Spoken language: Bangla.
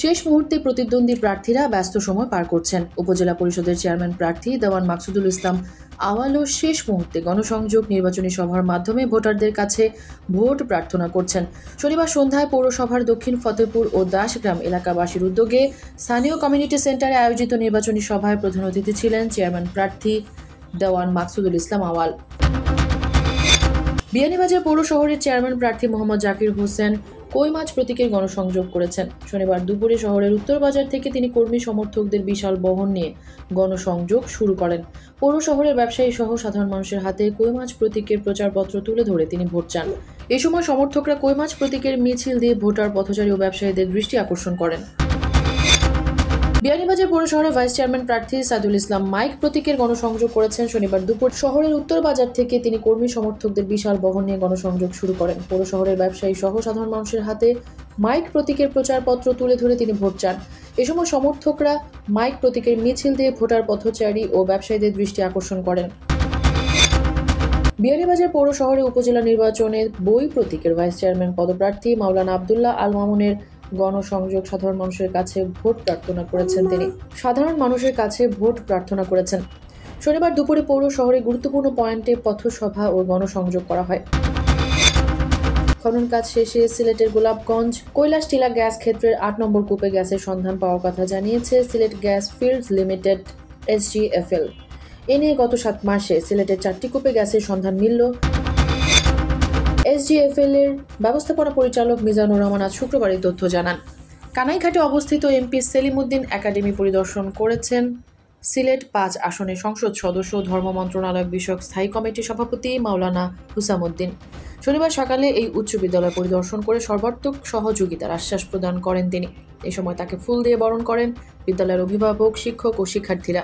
শেষ মুহূর্তে প্রতিদ্বন্দ্বী প্রার্থীরা ব্যস্ত সময় পার করছেন। উপজেলা পরিষদের চেয়ারম্যান প্রার্থী দেওয়ান মাকসুদুল ইসলাম আওয়ালও শেষ মুহূর্তে গণসংযোগ নির্বাচনী সভার মাধ্যমে ভোটারদের কাছে ভোট প্রার্থনা করছেন। শনিবার সন্ধ্যায় পৌরসভার দক্ষিণ ফতেপুর ও দাসগ্রাম এলাকাবাসীর উদ্যোগে স্থানীয় কমিউনিটি সেন্টারে আয়োজিত নির্বাচনী সভায় প্রধান অতিথি ছিলেন চেয়ারম্যান প্রার্থী দেওয়ান মাকসুদুল ইসলাম আওয়াল। বিয়ানীবাজার পৌর শহরের চেয়ারম্যান প্রার্থী মোহাম্মদ জাকির হোসেন কই মাছ প্রতীকের গণসংযোগ করেছেন। শনিবার দুপুরে শহরের উত্তর বাজার থেকে তিনি কর্মী সমর্থকদের বিশাল বহন নিয়ে গণসংযোগ শুরু করেন। পৌর শহরের ব্যবসায়ী সহ সাধারণ মানুষের হাতে কই মাছ প্রতীকের প্রচারপত্র তুলে ধরে তিনি ভোট চান। এ সময় সমর্থকরা কই মাছ প্রতীকের মিছিল দিয়ে ভোটার, পথচারী ও ব্যবসায়ীদের দৃষ্টি আকর্ষণ করেন। বিয়ানীবাজার পৌর শহরের ভাইস চেয়ারম্যান প্রার্থী সাদুল ইসলাম মাইক প্রতীকের গণসংযোগ করেছেন। শনিবার দুপুর শহরের উত্তর বাজার থেকে তিনি কর্মী সমর্থকদের বিশাল বহন নিয়ে গণসংযোগ শুরু করেন। পৌর শহরের ব্যবসায়ী সহ সাধারণ মানুষের হাতে মাইক প্রতীকের প্রচারপত্র তুলে ধরে তিনি ভোট চান। এ সময় সমর্থকরা মাইক প্রতীকের মিছিল দিয়ে ভোটার, পথচারী ও ব্যবসায়ীদের দৃষ্টি আকর্ষণ করেন। বিয়ানীবাজার পৌর শহরে উপজেলা নির্বাচনে বই প্রতীকের ভাইস চেয়ারম্যান পদপ্রার্থী মাওলানা আবদুল্লাহ আল মামুনের গণসংযোগ সাধারণ মানুষের কাছে ভোট প্রার্থনা করেছেন। শনিবার দুপুরে পৌর শহরে গুরুত্বপূর্ণ পয়েন্টে পথসভা ও গণসংযোগ করা হয়। খনন কাজ শেষে সিলেটের গোলাপগঞ্জ কৈলাসটিলা গ্যাস ক্ষেত্রের ৮ নম্বর কূপে গ্যাসের সন্ধান পাওয়ার কথা জানিয়েছে Sylhet gas fields limited SGFL। এ নিয়ে গত 7 মাসে সিলেটের 4টি কূপে গ্যাসের সন্ধান মিলল। SGFL এর ব্যবস্থাপনা পরিচালক মিজানুর রহমান আজ শুক্রবার এই তথ্য জানান। কানাইঘাটে অবস্থিত MP সেলিমউদ্দিন একাডেমি পরিদর্শন করেছেন সিলেট 5 আসনের সংসদ সদস্য, ধর্ম মন্ত্রণালয় বিষয়ক স্থায়ী কমিটির সভাপতি মাওলানা হুসামউদ্দিন। শনিবার সকালে এই উচ্চ বিদ্যালয় পরিদর্শন করে সর্বাত্মক সহযোগিতার আশ্বাস প্রদান করেন তিনি। এ সময় তাকে ফুল দিয়ে বরণ করেন বিদ্যালয়ের অভিভাবক, শিক্ষক ও শিক্ষার্থীরা।